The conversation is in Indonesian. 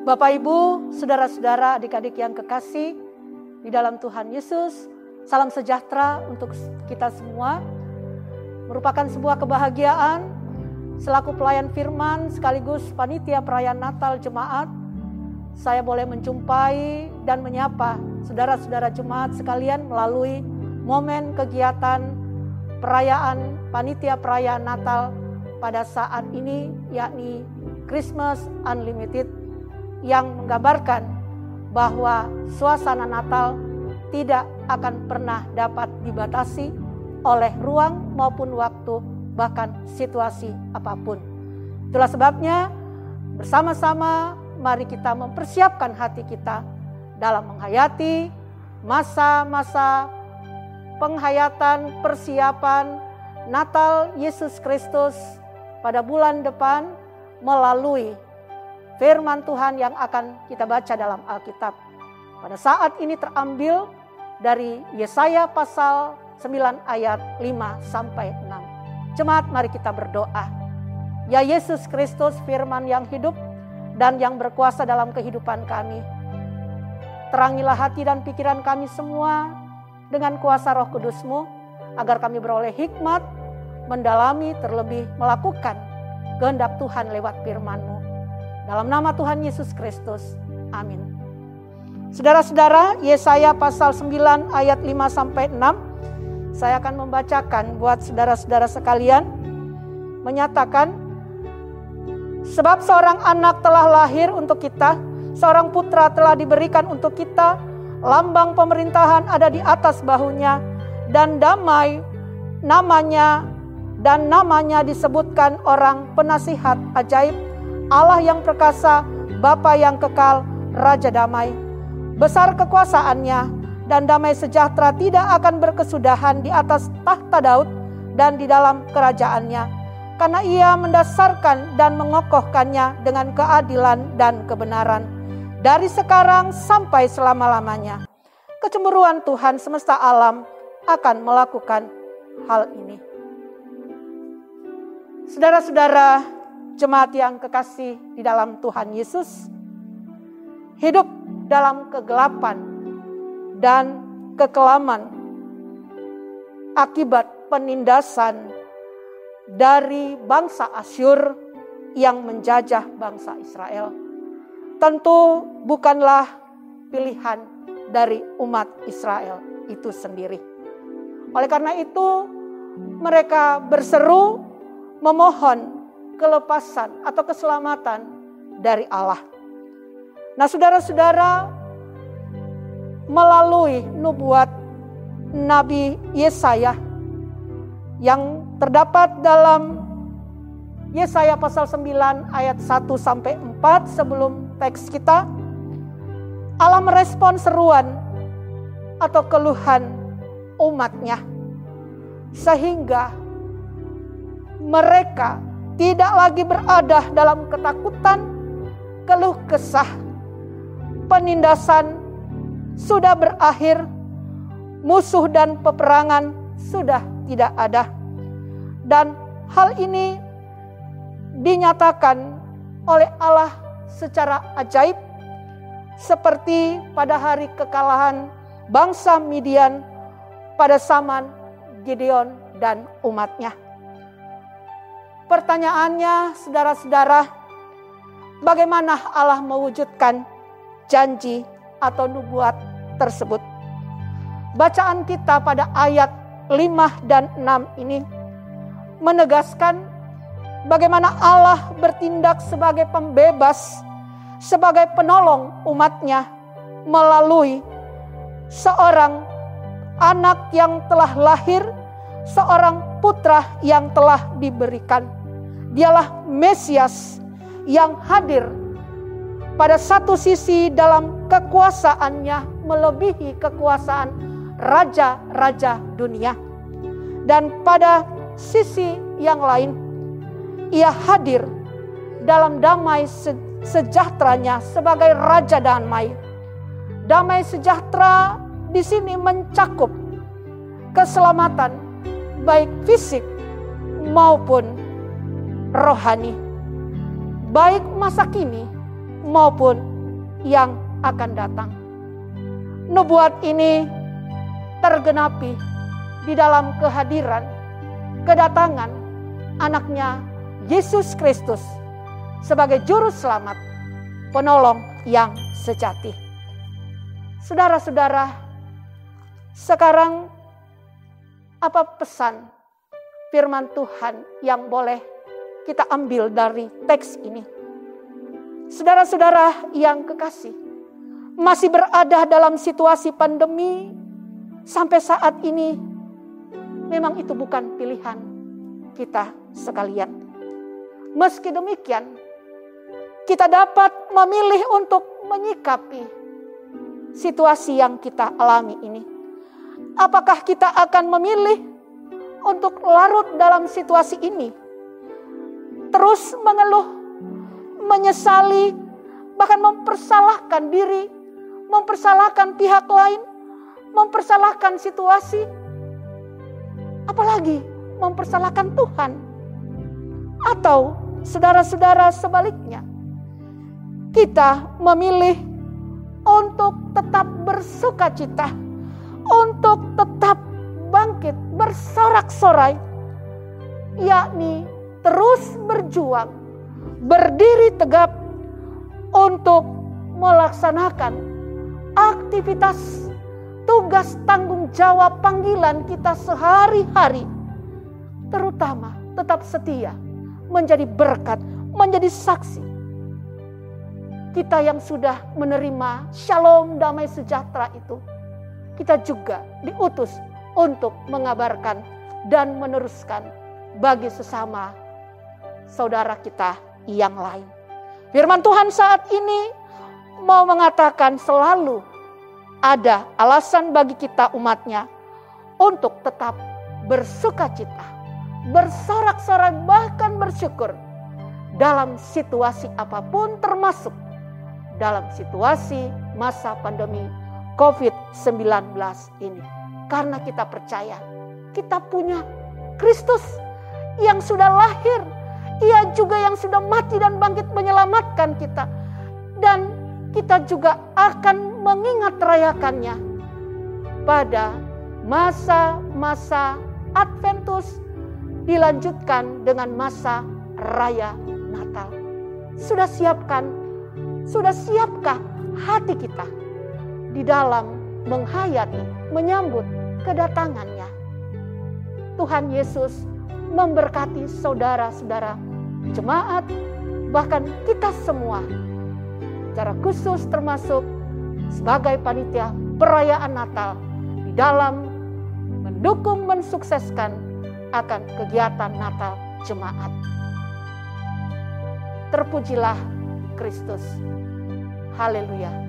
Bapak, Ibu, saudara-saudara, adik-adik yang kekasih di dalam Tuhan Yesus, salam sejahtera untuk kita semua. Merupakan sebuah kebahagiaan selaku pelayan firman sekaligus panitia perayaan Natal Jemaat, saya boleh menjumpai dan menyapa saudara-saudara jemaat sekalian melalui momen kegiatan perayaan panitia perayaan Natal pada saat ini, yakni Christmas Unlimited, yang menggambarkan bahwa suasana Natal tidak akan pernah dapat dibatasi oleh ruang maupun waktu, bahkan situasi apapun. Itulah sebabnya bersama-sama mari kita mempersiapkan hati kita dalam menghayati masa-masa penghayatan persiapan Natal Yesus Kristus pada bulan depan melalui firman Tuhan yang akan kita baca dalam Alkitab. Pada saat ini terambil dari Yesaya pasal 9 ayat 5-6. Jemaat, mari kita berdoa. Ya Yesus Kristus, firman yang hidup dan yang berkuasa dalam kehidupan kami. Terangilah hati dan pikiran kami semua dengan kuasa Roh Kudus-Mu, agar kami beroleh hikmat, mendalami, terlebih melakukan kehendak Tuhan lewat firman-Mu. Dalam nama Tuhan Yesus Kristus. Amin. Saudara-saudara, Yesaya pasal 9 ayat 5-6. Saya akan membacakan buat saudara-saudara sekalian. Menyatakan, sebab seorang anak telah lahir untuk kita, seorang putra telah diberikan untuk kita, lambang pemerintahan ada di atas bahunya, dan namanya disebutkan orang penasihat ajaib, Allah yang perkasa, Bapa yang kekal, Raja damai. Besar kekuasaannya dan damai sejahtera tidak akan berkesudahan di atas tahta Daud dan di dalam kerajaannya. Karena ia mendasarkan dan mengokohkannya dengan keadilan dan kebenaran. Dari sekarang sampai selama-lamanya. Kecemburuan Tuhan semesta alam akan melakukan hal ini. Saudara-saudara, jemaat yang kekasih di dalam Tuhan Yesus, hidup dalam kegelapan dan kekelaman akibat penindasan dari bangsa Asyur yang menjajah bangsa Israel tentu bukanlah pilihan dari umat Israel itu sendiri. Oleh karena itu, mereka berseru memohon kelepasan atau keselamatan dari Allah. Nah, saudara-saudara, melalui nubuat Nabi Yesaya yang terdapat dalam Yesaya pasal 9 ayat 1-4 sebelum teks kita, Allah merespon seruan atau keluhan umatnya sehingga mereka tidak lagi berada dalam ketakutan, keluh kesah. Penindasan sudah berakhir, musuh dan peperangan sudah tidak ada. Dan hal ini dinyatakan oleh Allah secara ajaib, seperti pada hari kekalahan bangsa Midian pada zaman Gideon dan umatnya. Pertanyaannya, saudara-saudara, bagaimana Allah mewujudkan janji atau nubuat tersebut? Bacaan kita pada ayat 5 dan 6 ini menegaskan bagaimana Allah bertindak sebagai pembebas, sebagai penolong umatnya melalui seorang anak yang telah lahir, seorang putra yang telah diberikan. Dialah Mesias yang hadir pada satu sisi dalam kekuasaannya melebihi kekuasaan raja-raja dunia. Dan pada sisi yang lain, ia hadir dalam damai sejahteranya sebagai Raja Damai. Damai sejahtera di sini mencakup keselamatan baik fisik maupun rohani, baik masa kini maupun yang akan datang. Nubuat ini tergenapi di dalam kehadiran, kedatangan anaknya Yesus Kristus sebagai juru selamat, penolong yang sejati. Saudara-saudara, sekarang apa pesan firman Tuhan yang boleh kita ambil dari teks ini? Saudara-saudara yang kekasih, masih berada dalam situasi pandemi sampai saat ini, memang itu bukan pilihan kita sekalian. Meski demikian, kita dapat memilih untuk menyikapi situasi yang kita alami ini. Apakah kita akan memilih untuk larut dalam situasi ini, terus mengeluh, menyesali, bahkan mempersalahkan diri, mempersalahkan pihak lain, mempersalahkan situasi, apalagi mempersalahkan Tuhan? Atau saudara-saudara sebaliknya, kita memilih untuk tetap bersukacita, untuk tetap bangkit bersorak-sorai, yakni terus berjuang, berdiri tegap untuk melaksanakan aktivitas, tugas, tanggung jawab, panggilan kita sehari-hari, terutama tetap setia, menjadi berkat, menjadi saksi. Kita yang sudah menerima shalom damai sejahtera itu, kita juga diutus untuk mengabarkan dan meneruskan bagi sesama saudara kita yang lain. Firman Tuhan saat ini mau mengatakan selalu ada alasan bagi kita umatnya untuk tetap bersukacita, bersorak-sorai, bahkan bersyukur dalam situasi apapun, termasuk dalam situasi masa pandemi COVID-19 ini. Karena kita percaya kita punya Kristus yang sudah lahir, Ia juga yang sudah mati dan bangkit menyelamatkan kita. Dan kita juga akan mengingat rayakannya pada masa-masa Adventus, dilanjutkan dengan masa Raya Natal. Sudah siapkah hati kita di dalam menghayati, menyambut kedatangannya? Tuhan Yesus memberkati saudara-saudara jemaat, bahkan kita semua secara khusus, termasuk sebagai panitia perayaan Natal, di dalam mendukung, mensukseskan akan kegiatan Natal jemaat. Terpujilah Kristus. Haleluya.